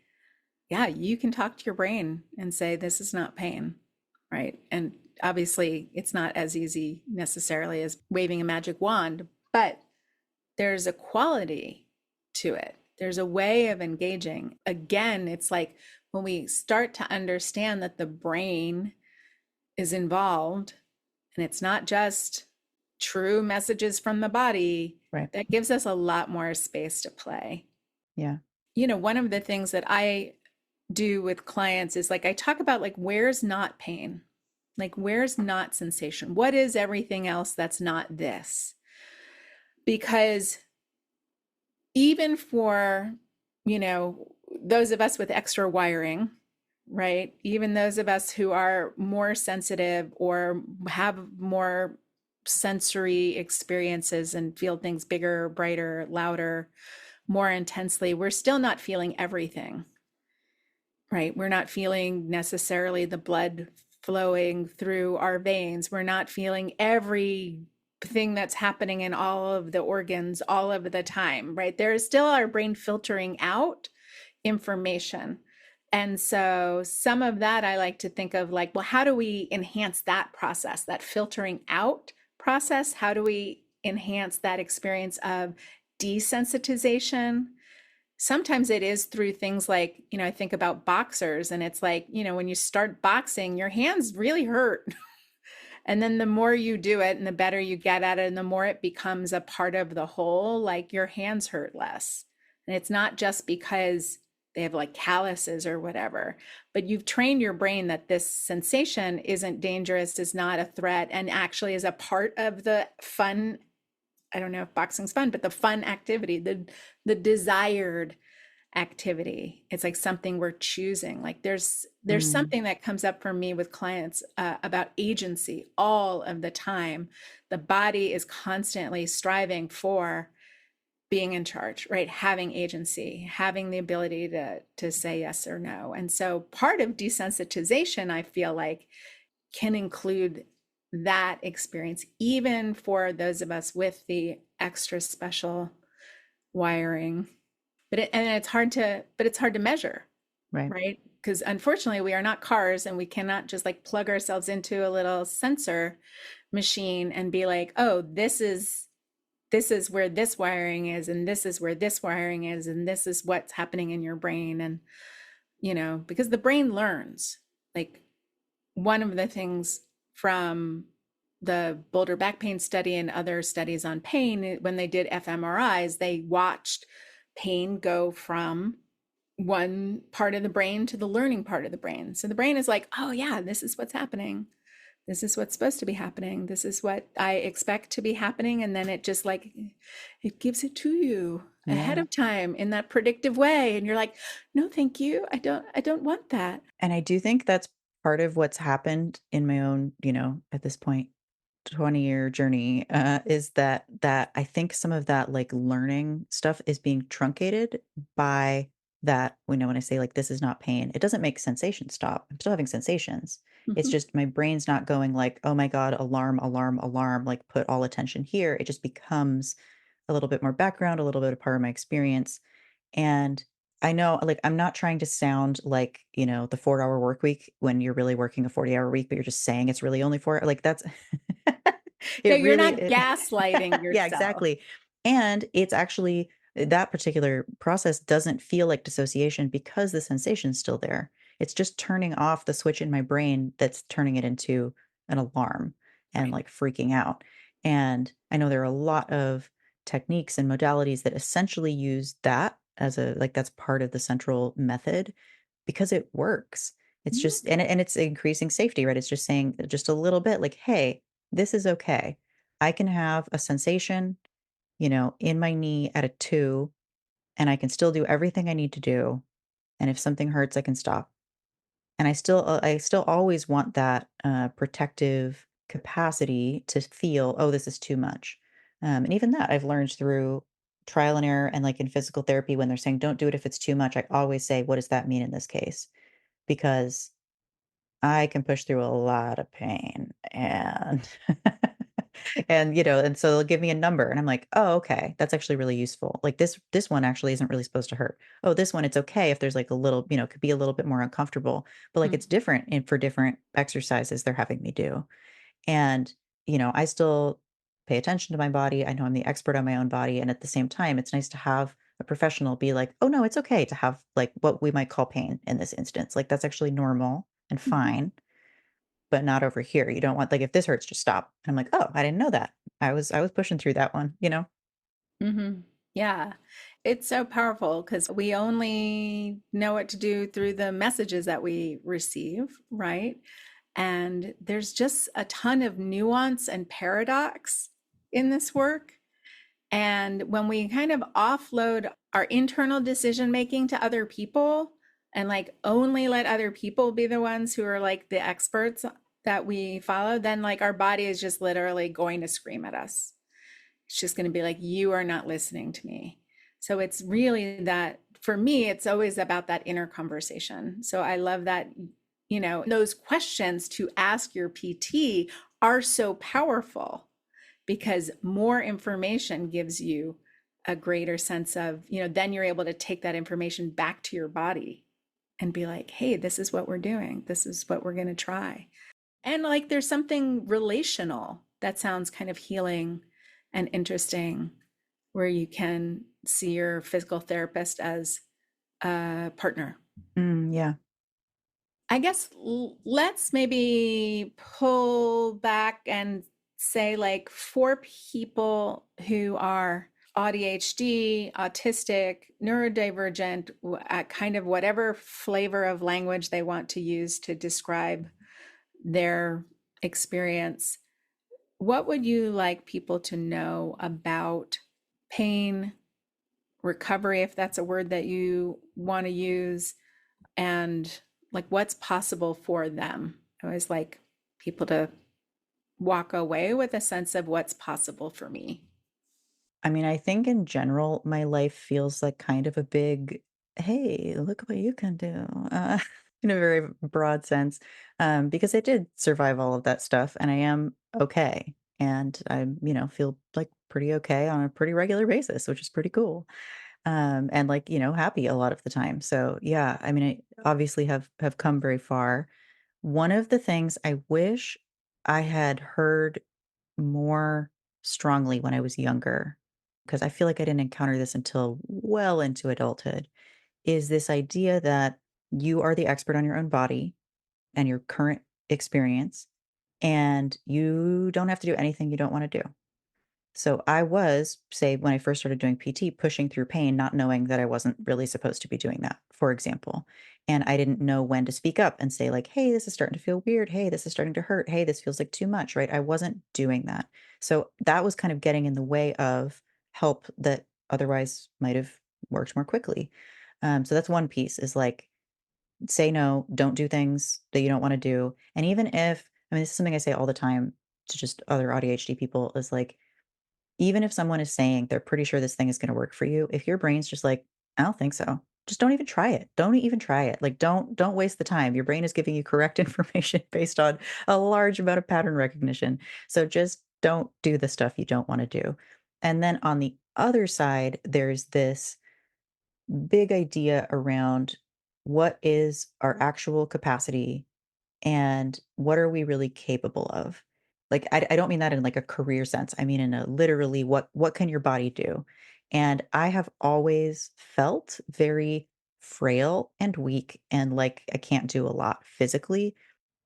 yeah, you can talk to your brain and say, this is not pain, right? And obviously, it's not as easy necessarily as waving a magic wand, but there's a quality to it. There's a way of engaging. Again, it's like when we start to understand that the brain is involved and it's not just true messages from the body, Right. that gives us a lot more space to play. Yeah. One of the things that I do with clients is like I talk about like where's not pain? Like where's not sensation? What is everything else that's not this? Because even for, those of us with extra wiring, right? Even those of us who are more sensitive or have more sensory experiences and feel things bigger, brighter, louder, more intensely, we're still not feeling everything, right? We're not feeling necessarily the blood flowing through our veins. We're not feeling everything that's happening in all of the organs all of the time, right? There is still our brain filtering out information. And so some of that I like to think of like, well, how do we enhance that process, that filtering out process? How do we enhance that experience of desensitization? Sometimes it is through things like, I think about boxers and it's like, when you start boxing, your hands really hurt. And then the more you do it and the better you get at it and the more it becomes a part of the whole, like your hands hurt less. And it's not just because they have like calluses or whatever, but you've trained your brain that this sensation isn't dangerous, is not a threat, and actually is a part of the fun. I don't know if boxing's fun, but the fun activity, the desired activity. It's like something we're choosing. Like there's Mm, something that comes up for me with clients about agency all of the time. The body is constantly striving for being in charge, right? Having agency, having the ability to say yes or no. And so part of desensitization, I feel like, can include that experience, even for those of us with the extra special wiring. But it's hard to measure, right. right? Because unfortunately, we are not cars and we cannot just like plug ourselves into a little sensor machine and be like, oh, this is where this wiring is, and this is where this wiring is, and this is what's happening in your brain. And, because the brain learns. Like one of the things from the Boulder back pain study and other studies on pain, when they did fMRIs, they watched pain go from one part of the brain to the learning part of the brain. So the brain is like, oh, yeah, this is what's happening. This is what's supposed to be happening. This is what I expect to be happening. And then it just like, it gives it to you ahead Yeah. of time in that predictive way. And you're like, no, thank you. I don't want that. And I do think that's part of what's happened in my own, at this point, 20-year journey, is that I think some of that like learning stuff is being truncated by that. When I say like this is not pain, it doesn't make sensation stop. I'm still having sensations. It's Mhm. just my brain's not going like, oh my God, alarm, alarm, alarm, like put all attention here. It just becomes a little bit more background, a little bit of part of my experience. And I know, like, I'm not trying to sound like, the 4-hour work week when you're really working a 40-hour week, but you're just saying it's really only 4, like, that's No, it you're really not gaslighting yeah, yourself. exactly. And it's actually that particular process doesn't feel like dissociation because the sensation's still there. It's just turning off the switch in my brain that's turning it into an alarm and, Right. like, freaking out. And I know there are a lot of techniques and modalities that essentially use that as a like, that's part of the central method because it works. It's Yeah. just and it's increasing safety, right? It's just saying just a little bit like, "Hey, this is okay. I can have a sensation, in my knee at a 2, and I can still do everything I need to do, and if something hurts, I can stop." And I still always want that, protective capacity to feel, "Oh, this is too much." And even that I've learned through trial and error and, like, in physical therapy when they're saying, "Don't do it if it's too much," I always say, "What does that mean in this case?" Because I can push through a lot of pain and and so they'll give me a number and I'm like, "Oh, okay. That's actually really useful. Like this one actually isn't really supposed to hurt. Oh, this one it's okay if there's like a little, could be a little bit more uncomfortable, but like Mm. it's different and for different exercises they're having me do." And, I still pay attention to my body. I know I'm the expert on my own body and at the same time it's nice to have a professional be like, "Oh, no, it's okay to have like what we might call pain in this instance. Like that's actually normal and Mhm. fine." But not over here. You don't want like, if this hurts, just stop. And I'm like, "Oh, I didn't know that. I was pushing through that one," you know? Mhm. Yeah. It's so powerful because we only know what to do through the messages that we receive, right? And there's just a ton of nuance and paradox in this work. And when we kind of offload our internal decision making to other people and like only let other people be the ones who are like the experts that we follow, then like our body is just literally going to scream at us. It's just going to be like, you are not listening to me. So it's really that, for me, it's always about that inner conversation. So I love that, those questions to ask your PT are so powerful because more information gives you a greater sense of, then you're able to take that information back to your body and be like, hey, this is what we're doing. This is what we're going to try. And like there's something relational that sounds kind of healing and interesting where you can see your physical therapist as a partner. Yeah. I guess let's maybe pull back and say, like, for people who are AuDHD, autistic, neurodivergent, kind of whatever flavor of language they want to use to describe their experience, what would you like people to know about pain, recovery, if that's a word that you want to use, and like what's possible for them? I always like people to walk away with a sense of what's possible for me. I mean, I think in general, my life feels like kind of a big, hey, look what you can do, in a very broad sense, because I did survive all of that stuff and I am okay. And I, feel like pretty okay on a pretty regular basis, which is pretty cool. And like, happy a lot of the time. So yeah, I mean, I obviously have come very far. One of the things I wish I had heard more strongly when I was younger, because I feel like I didn't encounter this until well into adulthood, is this idea that you are the expert on your own body and your current experience, and you don't have to do anything you don't want to do. So I was, say, when I first started doing PT, pushing through pain, not knowing that I wasn't really supposed to be doing that, for example. And I didn't know when to speak up and say, like, hey, this is starting to feel weird. Hey, this is starting to hurt. Hey, this feels like too much, right? I wasn't doing that. So that was kind of getting in the way of help that otherwise might have worked more quickly. So that's one piece is like, say no, don't do things that you don't want to do. And even if, I mean, this is something I say all the time to just other AuDHD people is like, even if someone is saying they're pretty sure this thing is gonna work for you, if your brain's just like, "I don't think so," just don't even try it. Don't even try it. Like, don't waste the time. Your brain is giving you correct information based on a large amount of pattern recognition. So just don't do the stuff you don't wanna do. And then on the other side, there's this big idea around what is our actual capacity and what are we really capable of? Like, I don't mean that in like a career sense. I mean in a literally what can your body do? And I have always felt very frail and weak and like I can't do a lot physically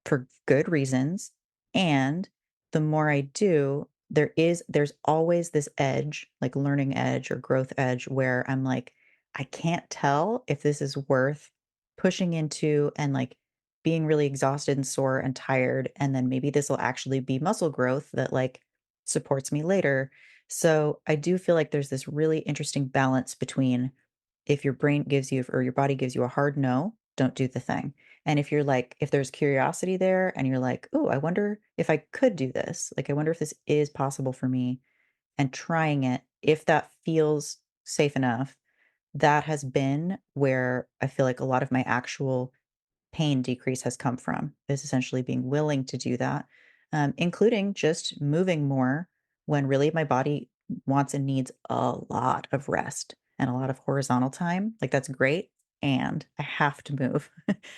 for good reasons. And the more I do, there's always this edge, like learning edge or growth edge where I'm like, I can't tell if this is worth pushing into and like being really exhausted and sore and tired. And then maybe this will actually be muscle growth that like supports me later. So I do feel like there's this really interesting balance between if your brain gives you or your body gives you a hard no, don't do the thing. And if you're like, if there's curiosity there and you're like, oh, I wonder if I could do this. Like, I wonder if this is possible for me and trying it, if that feels safe enough, that has been where I feel like a lot of my actual pain decrease has come from, is essentially being willing to do that, including just moving more when really my body wants and needs a lot of rest and a lot of horizontal time. Like that's great, and I have to move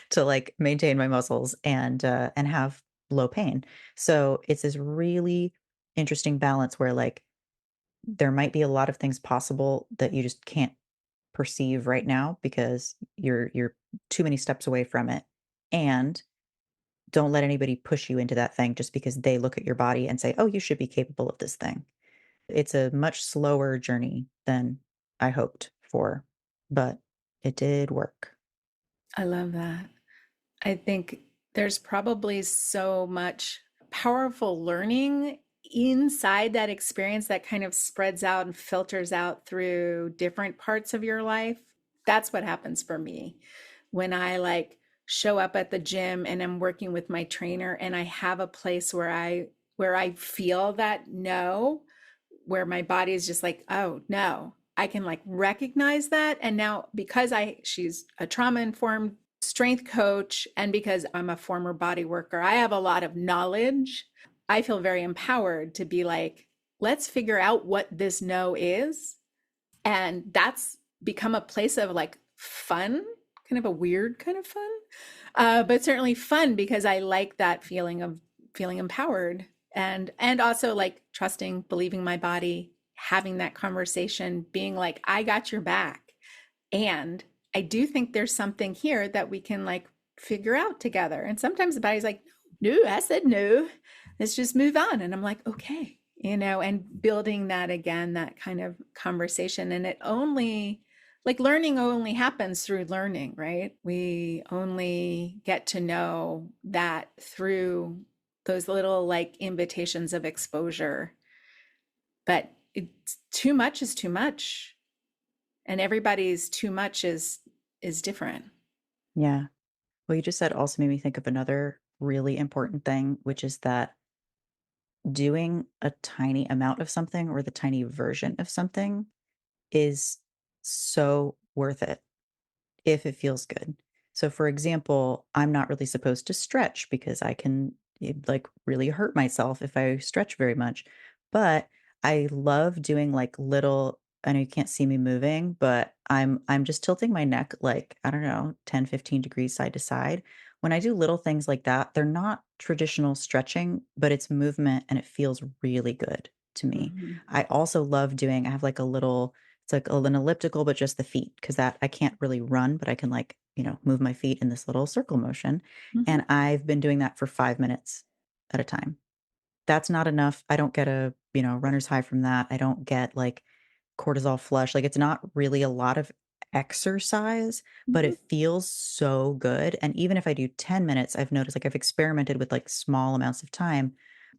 to like maintain my muscles and have low pain. So it's this really interesting balance where like there might be a lot of things possible that you just can't perceive right now because you're too many steps away from it. And don't let anybody push you into that thing just because they look at your body and say, "Oh, you should be capable of this thing." It's a much slower journey than I hoped for, but it did work. I love that. I think there's probably so much powerful learning inside that experience that kind of spreads out and filters out through different parts of your life. That's what happens for me. when I like show up at the gym and I'm working with my trainer and I have a place where I feel that no, where my body is just like, oh no, I can like recognize that. And now because she's a trauma informed strength coach, and because I'm a former body worker, I have a lot of knowledge. I feel very empowered to be like, let's figure out what this no is. And that's become a place of like fun, kind of a weird kind of fun, but certainly fun because I like that feeling of feeling empowered and also like trusting, believing my body, having that conversation, being like, I got your back. And I do think there's something here that we can like figure out together. And sometimes the body's like, no, I said no. Let's just move on. And I'm like, okay, and building that again, that kind of conversation. And it only, like learning only happens through learning, right? We only get to know that through those little like invitations of exposure. But it's too much is too much. And everybody's too much is different. Yeah. Well, you just said also made me think of another really important thing, which is that doing a tiny amount of something or the tiny version of something is so worth it if it feels good. So, for example, I'm not really supposed to stretch because I can like really hurt myself if I stretch very much. But I love doing like little, I know you can't see me moving, but I'm just tilting my neck like, I don't know, 10, 15 degrees side to side. When I do little things like that, they're not traditional stretching, but it's movement and it feels really good to me. Mhm. I also love doing, I have like a little, it's like an elliptical, but just the feet, because that I can't really run, but I can like, move my feet in this little circle motion. Mhm. And I've been doing that for 5 minutes at a time. That's not enough. I don't get a, runner's high from that. I don't get like cortisol flush. Like it's not really a lot of exercise, but Mhm. it feels so good. And even if I do 10 minutes, I've noticed like I've experimented with like small amounts of time.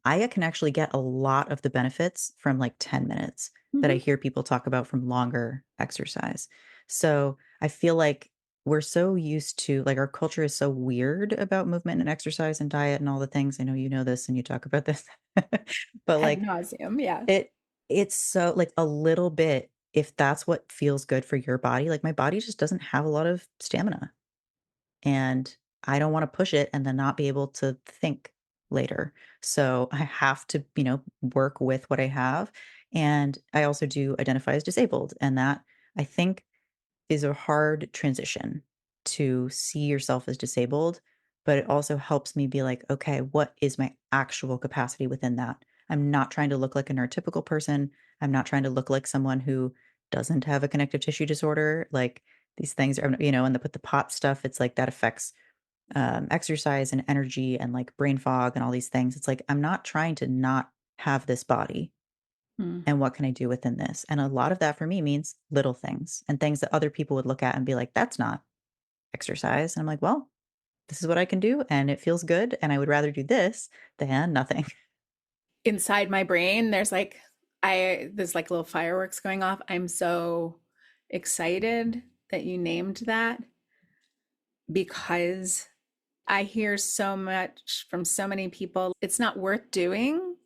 I can actually get a lot of the benefits from like 10 minutes that I Mhm. hear people talk about from longer exercise. So I feel like we're so used to like our culture is so weird about movement and exercise and diet and all the things. I know you know this and you talk about this. But Ad like nauseum, yeah. it it's so like a little bit, if that's what feels good for your body, like my body just doesn't have a lot of stamina, and I don't wanna push it and then not be able to think later. So I have to, work with what I have, and I also do identify as disabled, and that I think is a hard transition to see yourself as disabled, but it also helps me be like, okay, what is my actual capacity within that? I'm not trying to look like a neurotypical person. I'm not trying to look like someone who doesn't have a connective tissue disorder. Like these things are, and with the pot stuff, it's like that affects exercise and energy and like brain fog and all these things. It's like, I'm not trying to not have this body. Mm. And what can I do within this? And a lot of that for me means little things and things that other people would look at and be like, that's not exercise. And I'm like, well, this is what I can do and it feels good. And I would rather do this than nothing. Inside my brain, there's like little fireworks going off. I'm so excited that you named that because I hear so much from so many people. It's not worth doing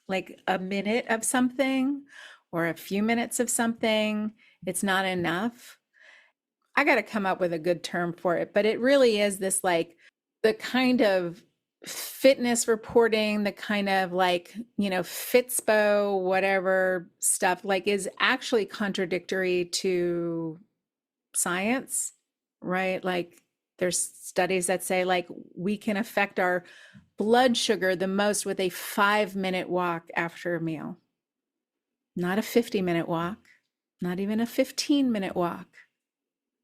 like a minute of something or a few minutes of something. It's not enough. I got to come up with a good term for it, but it really is this like the kind of fitness reporting, the kind of like, Fitspo, whatever stuff, like is actually contradictory to science, right? Like there's studies that say like we can affect our blood sugar the most with a 5-minute walk after a meal, not a 50-minute walk, not even a 15-minute walk,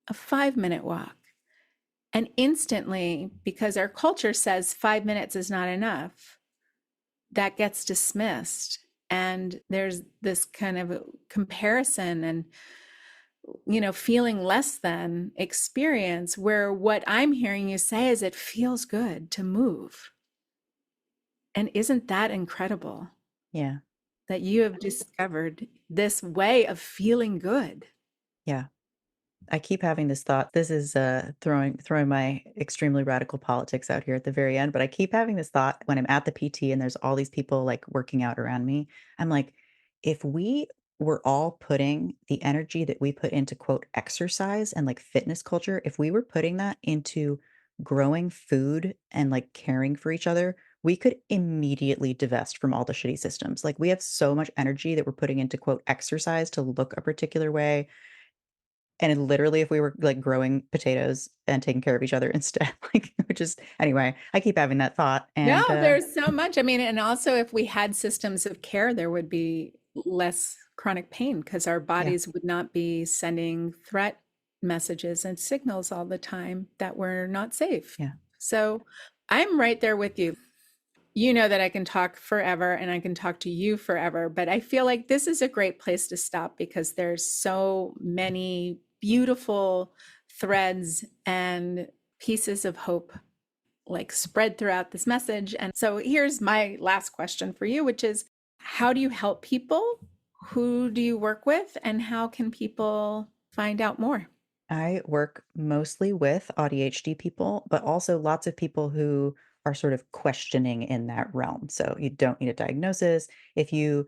a 5-minute walk. And instantly, because our culture says 5 minutes is not enough, that gets dismissed. And there's this kind of comparison and, feeling less than experience where what I'm hearing you say is it feels good to move. And isn't that incredible Yeah. that you have discovered this way of feeling good? Yeah. I keep having this thought. This is throwing my extremely radical politics out here at the very end, but I keep having this thought when I'm at the PT and there's all these people like working out around me. I'm like, if we were all putting the energy that we put into quote exercise and like fitness culture, if we were putting that into growing food and like caring for each other, we could immediately divest from all the shitty systems. Like we have so much energy that we're putting into quote exercise to look a particular way, and literally, if we were, like, growing potatoes and taking care of each other instead, like, which is anyway, I keep having that thought, No, and, there's so much. I mean, and also if we had systems of care, there would be less chronic pain because our yeah, bodies would not be sending threat messages and signals all the time that we're not safe. yeah. So I'm right there with you. You know that I can talk forever and I can talk to you forever, but I feel like this is a great place to stop because there's so many beautiful threads and pieces of hope like spread throughout this message. And so here's my last question for you, which is how do you help people? Who do you work with? And how can people find out more? I work mostly with AuDHD people, but also lots of people who are sort of questioning in that realm. So you don't need a diagnosis. If a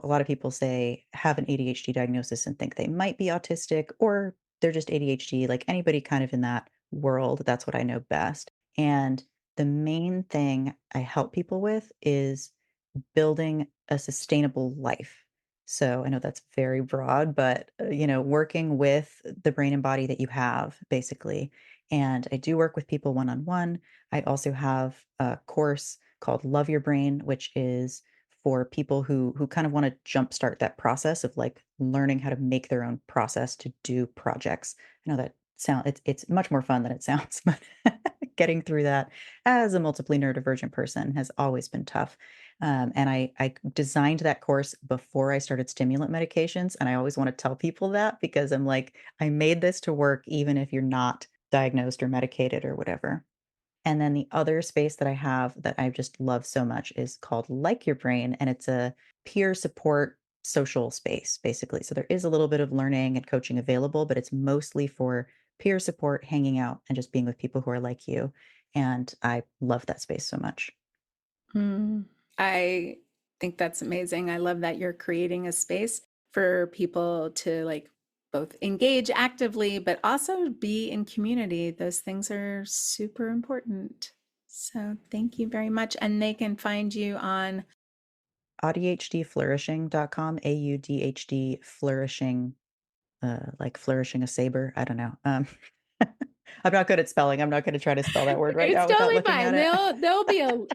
lot of people say have an ADHD diagnosis and think they might be autistic or they're just ADHD, like anybody kind of in that world, that's what I know best. And the main thing I help people with is building a sustainable life. So I know that's very broad, but working with the brain and body that you have, basically. And I do work with people one on one. I also have a course called Love Your Brain, which is for people who kind of want to jumpstart that process of like learning how to make their own process to do projects. I know that it's much more fun than it sounds, but getting through that as a multiply neurodivergent person has always been tough. And I designed that course before I started stimulant medications, and I always wanna tell people that because I'm like, "I made this to work even if you're not diagnosed or medicated or whatever." And then the other space that I have that I just love so much is called Like Your Brain, and it's a peer support social space, basically. So there is a little bit of learning and coaching available, but it's mostly for peer support, hanging out, and just being with people who are like you, and I love that space so much. Mm, I think that's amazing. I love that you're creating a space for people to like both engage actively, but also be in community. Those things are super important. So thank you very much. And they can find you on, AuDHDflourishing.com, AuDHD flourishing, like flourishing a saber. I don't know. I'm not good at spelling. I'm not going to try to spell that word right it's now without totally looking fine. at it.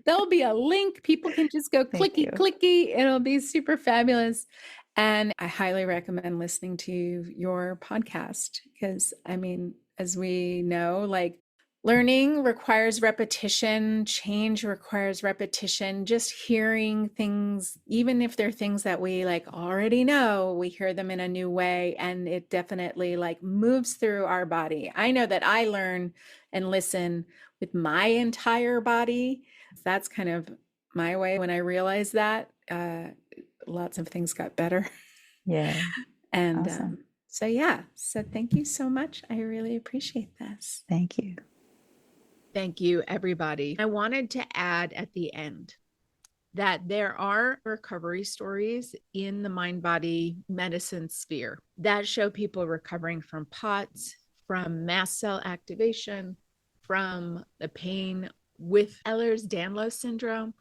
There'll be a link. People can just go Thank clicky you. clicky. It'll be super fabulous. And I highly recommend listening to your podcast because I mean, as we know, like learning requires repetition, change requires repetition. Just hearing things, even if they're things that we like already know, we hear them in a new way and it definitely like moves through our body. I know that I learn and listen with my entire body. That's kind of my way. When I realized that, lots of things got better. Yeah. And Awesome. so, yeah, so thank you so much. I really appreciate this. Thank you. Thank you, everybody. I wanted to add at the end that there are recovery stories in the mind body medicine sphere that show people recovering from POTS, from mast cell activation, from the pain with Ehlers-Danlos syndrome.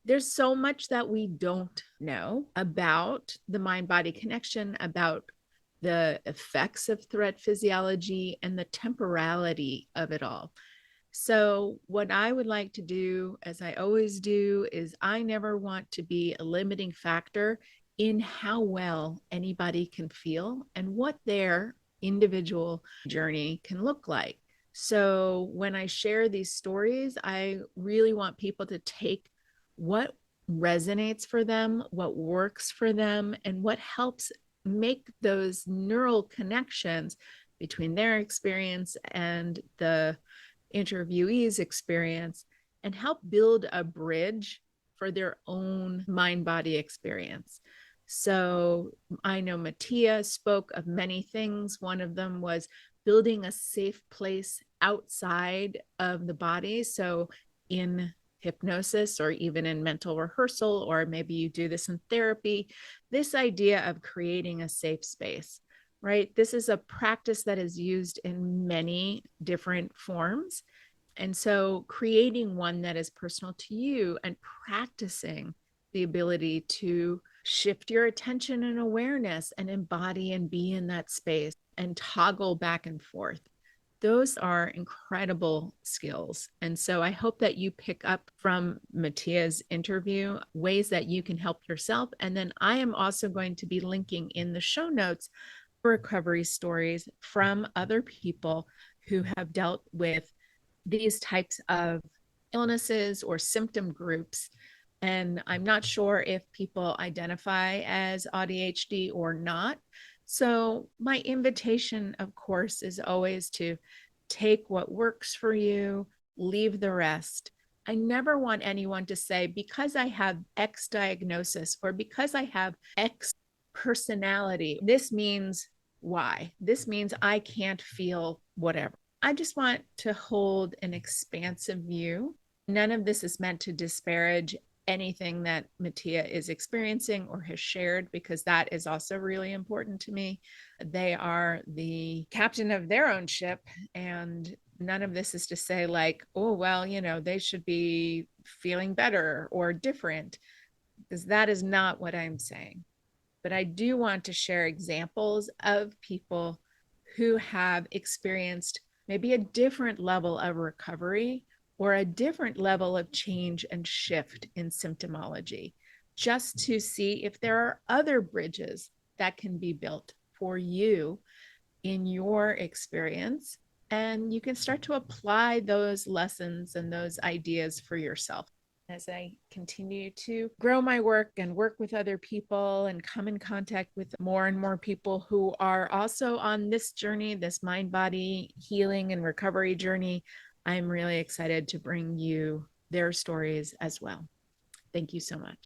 There's so much that we don't know about the mind body connection, about the effects of threat physiology, and the temporality of it all. So, what I would like to do, as I always do, is I never want to be a limiting factor in how well anybody can feel and what their individual journey can look like. So, when I share these stories, I really want people to take what resonates for them, what works for them, and what helps make those neural connections between their experience and the interviewee's experience and help build a bridge for their own mind body experience. So I know Mattia spoke of many things. One of them was building a safe place outside of the body. So in hypnosis or even in mental rehearsal, or maybe you do this in therapy, this idea of creating a safe space, right? This is a practice that is used in many different forms. And so creating one that is personal to you and practicing the ability to shift your attention and awareness and embody and be in that space and toggle back and forth. Those are incredible skills. And so I hope that you pick up from Mattia's interview ways that you can help yourself. And then I am also going to be linking in the show notes recovery stories from other people who have dealt with these types of illnesses or symptom groups. And I'm not sure if people identify as AuDHD or not. So, my invitation, of course, is always to take what works for you, leave the rest. I never want anyone to say, because I have X diagnosis or because I have X personality, this means Y. This means I can't feel whatever. I just want to hold an expansive view. None of this is meant to disparage anything that Mattia is experiencing or has shared, because that is also really important to me. They are the captain of their own ship, and none of this is to say, like, oh, well, they should be feeling better or different, because that is not what I'm saying. But I do want to share examples of people who have experienced maybe a different level of recovery or a different level of change and shift in symptomology, just to see if there are other bridges that can be built for you in your experience. And you can start to apply those lessons and those ideas for yourself. As I continue to grow my work and work with other people and come in contact with more and more people who are also on this journey, this mind body healing and recovery journey, I'm really excited to bring you their stories as well. Thank you so much.